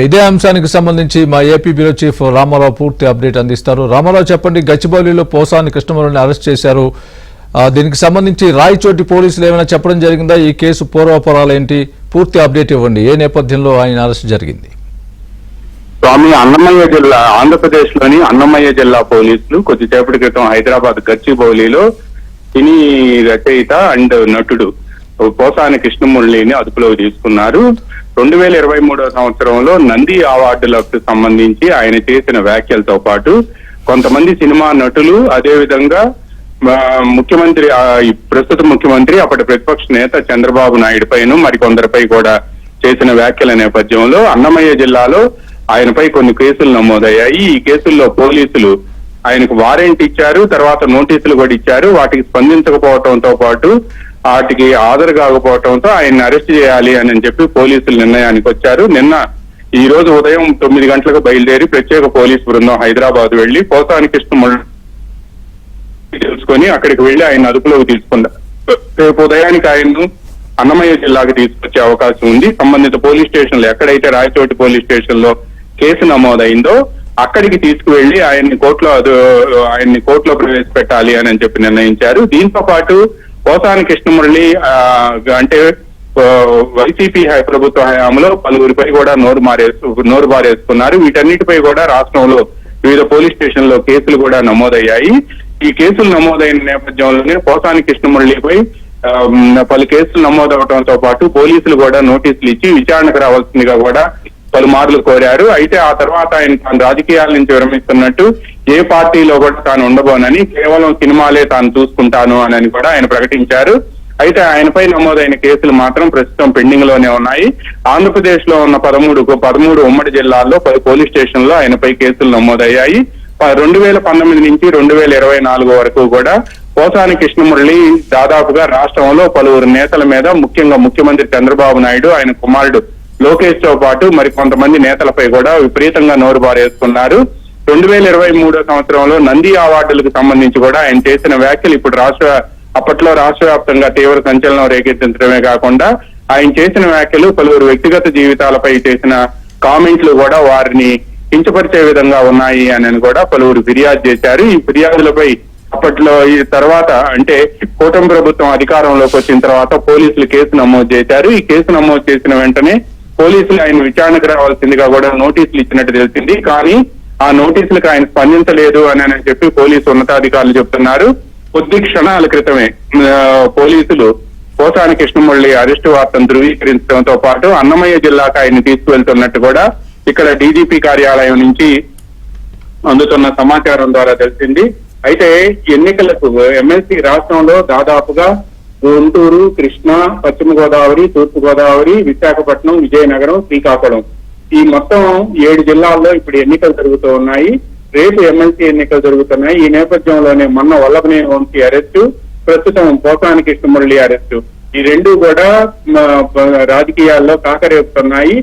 ఇదే అంశానికి సంబంధించి మా ఏపీ బ్యూరో చీఫ్ రామారావు పూర్తి అప్డేట్ అందిస్తారు. రామారావు, చెప్పండి, గచ్చిబౌలిలో పోసాని కృష్ణమురళిని అరెస్ట్ చేశారు. దీనికి సంబంధించి రాయచోటి పోలీసులు ఏమైనా చెప్పడం జరిగిందా? ఈ కేసు పూర్వాపరాలు ఏంటి? పూర్తి అప్డేట్ ఇవ్వండి. ఏ నేపథ్యంలో ఆయన అరెస్ట్ జరిగింది? స్వామి, అన్నమయ్య జిల్లా, ఆంధ్రప్రదేశ్ లోని అన్నమయ్య జిల్లా పోలీసులు కొద్దిసేపటి క్రితం హైదరాబాద్ గచ్చిబౌలిలో సినీ రచయిత అండ్ నటుడు పోసాని కృష్ణమురళిని అదుపులోకి తీసుకున్నారు. 2023 సంవత్సరంలో నంది అవార్డులకు సంబంధించి ఆయన చేసిన వ్యాఖ్యలతో పాటు కొంతమంది సినిమా నటులు, అదేవిధంగా ముఖ్యమంత్రి, ప్రస్తుత ముఖ్యమంత్రి, అప్పటి ప్రతిపక్ష నేత చంద్రబాబు నాయుడు పైన మరికొందరిపై కూడా చేసిన వ్యాఖ్యల నేపథ్యంలో అన్నమయ్య జిల్లాలో ఆయనపై కొన్ని కేసులు నమోదయ్యాయి. ఈ కేసుల్లో పోలీసులు ఆయనకు వారెంట్ ఇచ్చారు, తర్వాత నోటీసులు కూడా ఇచ్చారు. వాటికి స్పందించకపోవడంతో పాటు వాటికి హాజరు కాకపోవడంతో ఆయన్ని అరెస్ట్ చేయాలి అని చెప్పి పోలీసులు నిర్ణయానికి వచ్చారు. ఈ రోజు ఉదయం 9 గంటలకు బయలుదేరి ప్రత్యేక పోలీసు బృందం హైదరాబాద్ వెళ్లి పోసాని కృష్ణమురళి తెలుసుకొని అక్కడికి వెళ్లి ఆయన అదుపులోకి తీసుకున్నారు. రేపు ఉదయానికి ఆయన్ను అన్నమయ్య జిల్లాకు తీసుకొచ్చే అవకాశం ఉంది. సంబంధిత పోలీస్ స్టేషన్ లో, ఎక్కడైతే రాయచోటి పోలీస్ స్టేషన్ లో కేసు నమోదైందో అక్కడికి తీసుకువెళ్లి ఆయన్ని కోర్టులో ప్రవేశపెట్టాలి అని చెప్పి నిర్ణయించారు. దీంతో పాటు పోసాని కృష్ణమురళి అంటే వైసీపీ ప్రభుత్వ హయాంలో పలువురిపై కూడా నోరు బారేసుకున్నారు. వీటన్నిటిపై కూడా రాష్ట్రంలో వివిధ పోలీస్ స్టేషన్ లో కేసులు కూడా నమోదయ్యాయి. ఈ కేసులు నమోదైన నేపథ్యంలోనే పోసాని కృష్ణమురళిపై పలు కేసులు నమోదవడంతో పాటు పోలీసులు కూడా నోటీసులు ఇచ్చి విచారణకు రావాల్సిందిగా కూడా పలుమార్లు కోరారు. అయితే ఆ తర్వాత ఆయన తాను రాజకీయాల నుంచి విరమిస్తున్నట్టు, ఏ పార్టీలో కూడా తాను ఉండబోనని, కేవలం సినిమాలే తాను చూసుకుంటాను అని కూడా ఆయన ప్రకటించారు. అయితే ఆయనపై నమోదైన కేసులు మాత్రం ప్రస్తుతం పెండింగ్ లోనే ఉన్నాయి. ఆంధ్రప్రదేశ్ లో ఉన్న 13 ఉమ్మడి జిల్లాల్లో 10 పోలీస్ స్టేషన్ లో ఆయనపై కేసులు నమోదయ్యాయి. 2019 నుంచి 2024 వరకు కూడా పోసాని కృష్ణమురళి దాదాపుగా రాష్ట్రంలో పలువురు నేతల మీద, ముఖ్యంగా ముఖ్యమంత్రి చంద్రబాబు నాయుడు, ఆయన కుమారుడు లోకేష్ తో పాటు మరి కొంతమంది నేతలపై కూడా విపరీతంగా నోరు బారేసుకున్నారు. 2023 సంవత్సరంలో నంది అవార్డులకు సంబంధించి కూడా ఆయన చేసిన వ్యాఖ్యలు ఇప్పుడు అప్పట్లో రాష్ట్ర వ్యాప్తంగా తీవ్ర సంచలనం రేకెత్తించడమే కాకుండా ఆయన చేసిన వ్యాఖ్యలు పలువురు వ్యక్తిగత జీవితాలపై చేసిన కామెంట్లు కూడా వారిని కించపరిచే విధంగా ఉన్నాయి అని కూడా పలువురు ఫిర్యాదు చేశారు. ఈ ఫిర్యాదులపై అప్పట్లో ఈ తర్వాత, అంటే కూటమి ప్రభుత్వం అధికారంలోకి వచ్చిన తర్వాత పోలీసులు కేసు నమోదు చేశారు. ఈ కేసు నమోదు చేసిన వెంటనే పోలీసులు ఆయన విచారణకు రావాల్సిందిగా కూడా నోటీసులు ఇచ్చినట్టు తెలిసింది. కానీ ఆ నోటీసులకు ఆయన స్పందించలేదు అని చెప్పి పోలీసు ఉన్నతాధికారులు చెప్తున్నారు. కొద్ది క్షణాల క్రితమే పోలీసులు పోసాని కృష్ణమురళి అరెస్టు వార్తను ధృవీకరించడంతో పాటు అన్నమయ్య జిల్లాకు ఆయన్ని తీసుకువెళ్తున్నట్టు కూడా ఇక్కడ డీజీపీ కార్యాలయం నుంచి అందుతున్న సమాచారం ద్వారా తెలిసింది. అయితే ఎన్నికలకు ఎమ్మెల్సీ రాష్ట్రంలో దాదాపుగా గుంటూరు, కృష్ణా, పశ్చిమ గోదావరి, తూర్పు గోదావరి, విశాఖపట్నం, విజయనగరం, శ్రీకాకుళం, ఈ మొత్తం 7 జిల్లాల్లో ఇప్పుడు ఎన్నికలు జరుగుతూ ఉన్నాయి. రేపు ఎమ్మెల్సీ ఎన్నికలు జరుగుతున్నాయి. ఈ నేపథ్యంలోనే మొన్న వల్లభనేని వంశీ అరెస్టు, ప్రస్తుతం పోసాని కృష్ణమురళి అరెస్టు, ఈ రెండు కూడా రాజకీయాల్లో కాకరేపుతున్నాయి.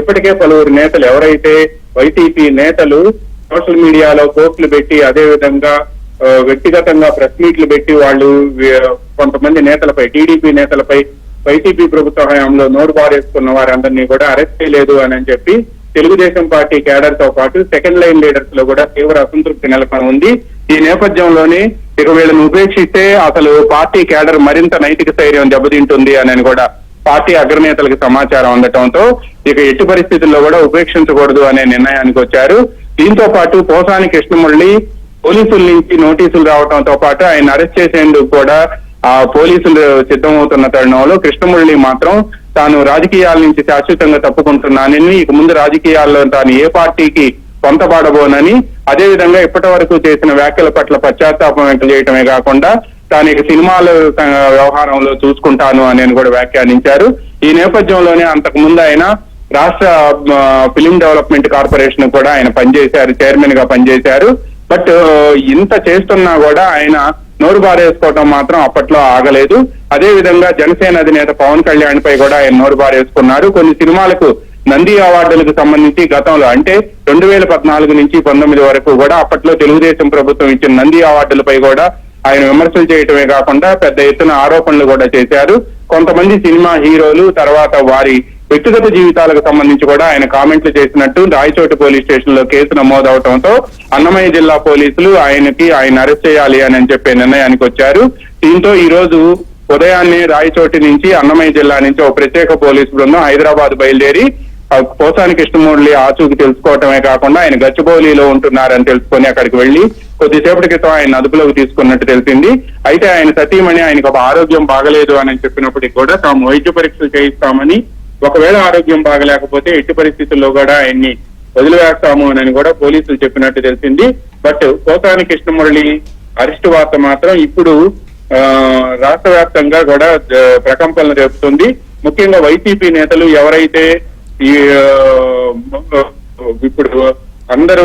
ఇప్పటికే పలువురు నేతలు, ఎవరైతే వైసీపీ నేతలు సోషల్ మీడియాలో పోస్టులు పెట్టి, అదేవిధంగా వ్యక్తిగతంగా ప్రెస్ మీట్లు పెట్టి వాళ్ళు కొంతమంది నేతలపై, టీడీపీ నేతలపై వైసీపీ ప్రభుత్వ హయాంలో నోరు బారేసుకున్న వారందరినీ కూడా అరెస్ట్ చేయలేదు అని చెప్పి తెలుగుదేశం పార్టీ కేడర్ తో పాటు సెకండ్ లైన్ లీడర్స్ లో కూడా తీవ్ర అసంతృప్తి నెలకొని ఉంది. ఈ నేపథ్యంలోనే ఇక వీళ్ళని ఉపేక్షిస్తే అసలు పార్టీ కేడర్ మరింత నైతిక స్థైర్యం దెబ్బతింటుంది అని కూడా పార్టీ అగ్రనేతలకు సమాచారం అందటంతో ఇక ఎట్టి పరిస్థితుల్లో కూడా ఉపేక్షించకూడదు అనే నిర్ణయానికి వచ్చారు. దీంతో పాటు పోసాని కృష్ణమురళి పోలీసుల నుంచి నోటీసులు రావడంతో పాటు ఆయన అరెస్ట్ చేసేందుకు కూడా ఆ పోలీసులు సిద్ధమవుతున్న తరుణంలో కృష్ణమురళి మాత్రం తాను రాజకీయాల నుంచి శాశ్వతంగా తప్పుకుంటున్నానని, ఇక ముందు రాజకీయాల్లో తాను ఏ పార్టీకి పొంతపడబోనని, అదేవిధంగా ఇప్పటి వరకు చేసిన వ్యాఖ్యల పట్ల పశ్చాత్తాపం వ్యక్తం చేయటమే కాకుండా తాను ఇక సినిమాల వ్యవహారంలో చూసుకుంటాను అని కూడా వ్యాఖ్యానించారు. ఈ నేపథ్యంలోనే అంతకు ముందు ఆయన రాష్ట్ర ఫిలిం డెవలప్మెంట్ కార్పొరేషన్ కూడా ఆయన పనిచేశారు, చైర్మన్ గా పనిచేశారు. బట్ ఇంత చేస్తున్నా కూడా ఆయన నోరు బారేసుకోవడం మాత్రం అప్పట్లో ఆగలేదు. అదే విధంగా జనసేన అధినేత పవన్ కళ్యాణ్ పై కూడా ఆయన నోరు బారేసుకున్నారు. కొన్ని సినిమాలకు నంది అవార్డులకు సంబంధించి గతంలో, అంటే 2014 నుంచి 19 వరకు కూడా అప్పట్లో తెలుగుదేశం ప్రభుత్వం ఇచ్చిన నంది అవార్డులపై కూడా ఆయన విమర్శలు చేయటమే కాకుండా పెద్ద ఎత్తున ఆరోపణలు కూడా చేశారు. కొంతమంది సినిమా హీరోలు, తర్వాత వారి వ్యక్తిగత జీవితాలకు సంబంధించి కూడా ఆయన కామెంట్లు చేసినట్టు రాయచోటి పోలీస్ స్టేషన్ లో కేసు నమోదవడంతో అన్నమయ్య జిల్లా పోలీసులు ఆయన అరెస్ట్ చేయాలి అని చెప్పే నిర్ణయానికి వచ్చారు. దీంతో ఈ రోజు ఉదయాన్నే రాయచోటి నుంచి అన్నమయ్య జిల్లా నుంచి ఒక ప్రత్యేక పోలీసు బృందం హైదరాబాద్ బయలుదేరి పోసాని కృష్ణమురళి ఆచూకి తెలుసుకోవటమే కాకుండా ఆయన గచ్చిబౌలిలో ఉంటున్నారని తెలుసుకొని అక్కడికి వెళ్లి కొద్దిసేపటి క్రితం ఆయన అదుపులోకి తీసుకున్నట్టు తెలిసింది. అయితే ఆయన సతీమణి ఆయనకు ఒక ఆరోగ్యం బాగలేదు అని చెప్పినప్పటికీ కూడా తాము వైద్య పరీక్షలు చేయిస్తామని, ఒకవేళ ఆరోగ్యం బాగలేకపోతే ఎట్టి పరిస్థితుల్లో కూడా ఆయన్ని వదిలివేస్తాము అని కూడా పోలీసులు చెప్పినట్టు తెలిసింది. బట్ పోసాని కృష్ణమురళి అరెస్టు వార్త మాత్రం ఇప్పుడు రాష్ట్ర వ్యాప్తంగా కూడా ప్రకంపనలు రేపుతుంది. ముఖ్యంగా వైసీపీ నేతలు ఎవరైతే ఇప్పుడు అందరూ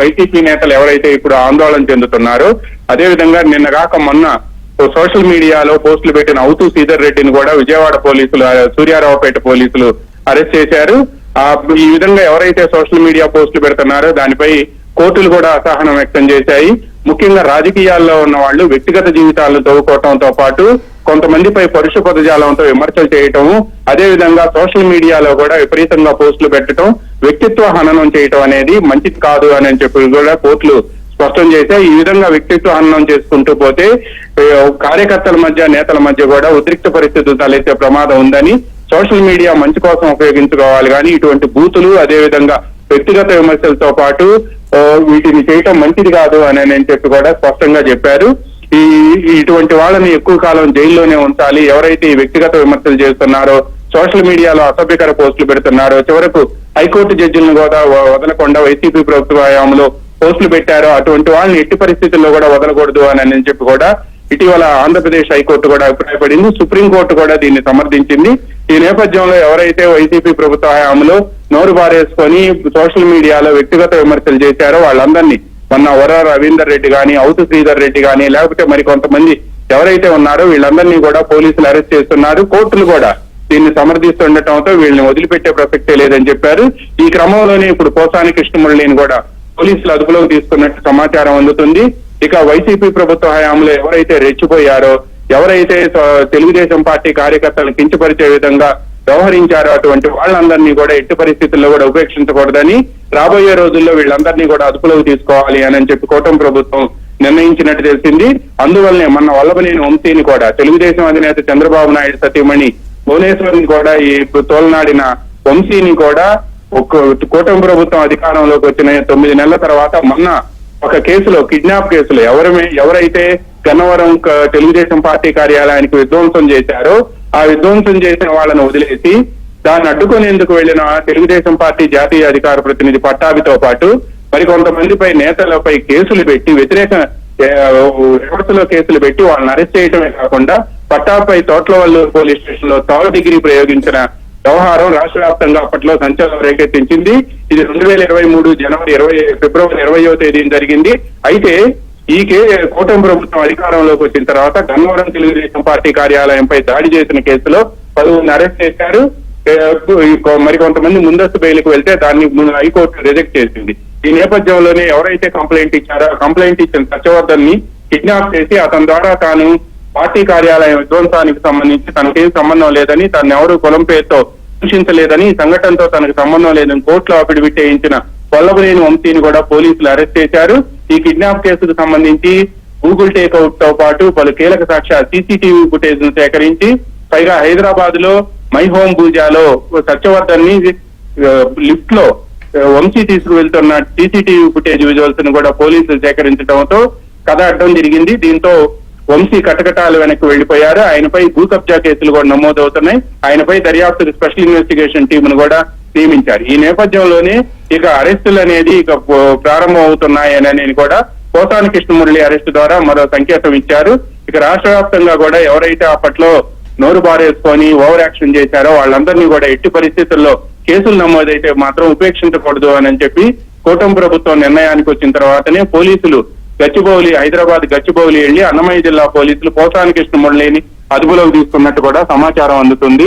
వైసీపీ నేతలు ఎవరైతే ఇప్పుడు ఆందోళన చెందుతున్నారో, అదేవిధంగా నిన్నగాక మొన్న సోషల్ మీడియాలో పోస్టులు పెట్టిన అవుతూ శ్రీధర్ రెడ్డిని కూడా విజయవాడ పోలీసులు, సూర్యారావుపేట పోలీసులు అరెస్ట్ చేశారు. ఈ విధంగా ఎవరైతే సోషల్ మీడియా పోస్టులు పెడుతున్నారో దానిపై కోర్టులు కూడా అసహనం వ్యక్తం చేశాయి. ముఖ్యంగా రాజకీయాల్లో ఉన్న వాళ్ళు వ్యక్తిగత జీవితాలను తవ్వుకోవటంతో పాటు కొంతమందిపై పరుష పదజాలంతో విమర్శలు చేయటం, అదేవిధంగా సోషల్ మీడియాలో కూడా విపరీతంగా పోస్టులు పెట్టడం, వ్యక్తిత్వ హననం చేయటం అనేది మంచిది కాదు అని చెప్పి కూడా కోర్టులు స్పష్టం చేశాయి. ఈ విధంగా వ్యక్తిత్వ హననం చేసుకుంటూ పోతే కార్యకర్తల మధ్య, నేతల మధ్య కూడా ఉద్రిక్త పరిస్థితులు తలెత్తే ప్రమాదం ఉందని, సోషల్ మీడియా మంచి కోసం ఉపయోగించుకోవాలి కానీ ఇటువంటి బూతులు, అదేవిధంగా వ్యక్తిగత విమర్శలతో పాటు వీటిని చేయటం మంచిది కాదు అని చెప్పి కూడా స్పష్టంగా చెప్పారు. ఇటువంటి వాళ్ళని ఎక్కువ కాలం జైల్లోనే ఉంచాలి. ఎవరైతే ఈ వ్యక్తిగత విమర్శలు చేస్తున్నారో, సోషల్ మీడియాలో అసభ్యకర పోస్టులు పెడుతున్నారో, చివరకు హైకోర్టు జడ్జిలను కూడా వదలకుండా వైసీపీ ప్రభుత్వ హయాంలో పోస్టులు పెట్టారో అటువంటి వాళ్ళని ఎట్టి పరిస్థితుల్లో కూడా వదలకూడదు అని చెప్పి కూడా ఇటీవల ఆంధ్రప్రదేశ్ హైకోర్టు కూడా అభిప్రాయపడింది. సుప్రీంకోర్టు కూడా దీన్ని సమర్థించింది. ఈ నేపథ్యంలో ఎవరైతే వైసీపీ ప్రభుత్వ హయాంలో నోరు బారేసుకొని సోషల్ మీడియాలో వ్యక్తిగత విమర్శలు చేశారో వాళ్ళందరినీ మొన్న వర రవీందర్ రెడ్డి గాని, అవుతు శ్రీధర్ రెడ్డి గాని, లేకపోతే మరి కొంతమంది ఎవరైతే ఉన్నారో వీళ్ళందరినీ కూడా పోలీసులు అరెస్ట్ చేస్తున్నారు. కోర్టులు కూడా దీన్ని సమర్థిస్తుండటంతో వీళ్ళని వదిలిపెట్టే ప్రసక్తే లేదని చెప్పారు. ఈ క్రమంలోనే ఇప్పుడు పోసాని కృష్ణమురళిని కూడా పోలీసులు అదుపులోకి తీసుకున్నట్టు సమాచారం అందుతుంది. ఇక వైసీపీ ప్రభుత్వ హయాంలో ఎవరైతే రెచ్చిపోయారో, ఎవరైతే తెలుగుదేశం పార్టీ కార్యకర్తలను కించపరిచే విధంగా వ్యవహరించారో అటువంటి వాళ్ళందరినీ కూడా ఎట్టి పరిస్థితుల్లో కూడా ఉపేక్షించకూడదని, రాబోయే రోజుల్లో వీళ్ళందరినీ కూడా అదుపులోకి తీసుకోవాలి అని చెప్పి కూటమి ప్రభుత్వం నిర్ణయించినట్టు తెలిసింది. అందువల్లనే మొన్న వల్లభనేని వంశీని కూడా, తెలుగుదేశం అధినేత చంద్రబాబు నాయుడు సతీమణి భువనేశ్వరిని కూడా ఈ తోలనాడిన వంశీని కూడా కూటమి ప్రభుత్వం అధికారంలోకి వచ్చిన 9 నెలల తర్వాత మొన్న ఒక కేసులో, కిడ్నాప్ కేసులో ఎవరైతే గన్నవరం తెలుగుదేశం పార్టీ కార్యాలయానికి విధ్వంసం చేశారో ఆ విధ్వంసం చేసిన వాళ్ళను వదిలేసి దాన్ని అడ్డుకునేందుకు వెళ్లిన తెలుగుదేశం పార్టీ జాతీయ అధికార ప్రతినిధి పట్టాభితో పాటు మరికొంతమందిపై, నేతలపై కేసులు పెట్టి, వ్యతిరేక రివర్స్లో కేసులు పెట్టి వాళ్ళని అరెస్ట్ చేయడమే కాకుండా పట్టాభిపై తోట్లవల్లూరు పోలీస్ స్టేషన్ లో 3rd డిగ్రీ ప్రయోగించిన వ్యవహారం రాష్ట్ర వ్యాప్తంగా అప్పట్లో సంచలనం రేకెత్తించింది. ఇది 2023 ఫిబ్రవరి 20వ తేదీన జరిగింది. అయితే ఈ కూటమి ప్రభుత్వం అధికారంలోకి వచ్చిన తర్వాత గన్నవరం తెలుగుదేశం పార్టీ కార్యాలయంపై దాడి చేసిన కేసులో 10 అరెస్ట్ చేశారు. మరికొంతమంది ముందస్తు బెయిల్కి వెళ్తే దాన్ని హైకోర్టు రిజెక్ట్ చేసింది. ఈ నేపథ్యంలోనే ఎవరైతే కంప్లైంట్ ఇచ్చారో కంప్లైంట్ ఇచ్చిన సత్యవర్ధన్ ని కిడ్నాప్ చేసి అతని ద్వారా తాను పార్టీ కార్యాలయం విధ్వంసానికి సంబంధించి తనకేం సంబంధం లేదని, తను ఎవరు కులం పేరుతో దూషించలేదని, సంఘటనతో తనకు సంబంధం లేదని కోర్టులో అఫిడవిట్ వేయించిన వల్లభనేని వంశీని కూడా పోలీసులు అరెస్ట్ చేశారు. ఈ కిడ్నాప్ కేసుకు సంబంధించి గూగుల్ టేక్అవుట్ తో పాటు పలు కీలక సాక్ష్యాలు, సీసీటీవీ ఫుటేజ్ ను సేకరించి, పైగా హైదరాబాద్ లో మై హోమ్ పూజాలో సత్యవర్ధన్ ని లిఫ్ట్ లో వంశీ తీసుకువెళ్తున్న సీసీటీవీ ఫుటేజ్ విజువల్స్ ను కూడా పోలీసులు సేకరించడంతో కథ అడ్డం జరిగింది. దీంతో వంశీ కటకటాలు వెనక్కి వెళ్లిపోయారు. ఆయనపై భూ కబ్జా కేసులు కూడా నమోదవుతున్నాయి. ఆయనపై దర్యాప్తు స్పెషల్ ఇన్వెస్టిగేషన్ టీమ్ ను కూడా నియమించారు. ఈ నేపథ్యంలోనే ఇక అరెస్టులు అనేది ఇక ప్రారంభం అవుతున్నాయని కూడా పోసాని కృష్ణమురళి అరెస్టు ద్వారా మరో సంకేతం ఇచ్చారు. ఇక రాష్ట్ర వ్యాప్తంగా కూడా ఎవరైతే అప్పట్లో నోరు బారేసుకొని ఓవర్ యాక్షన్ చేశారో వాళ్ళందరినీ కూడా ఎట్టి పరిస్థితుల్లో కేసులు నమోదైతే మాత్రం ఉపేక్షించకూడదు అని చెప్పి కూటమి ప్రభుత్వం నిర్ణయానికి వచ్చిన తర్వాతనే పోలీసులు హైదరాబాద్ గచ్చిబౌలి వెళ్లి అన్నమయ్య జిల్లా పోలీసులు పోసాని కృష్ణమురళిని అదుపులోకి తీసుకున్నట్టు కూడా సమాచారం అందుతుంది.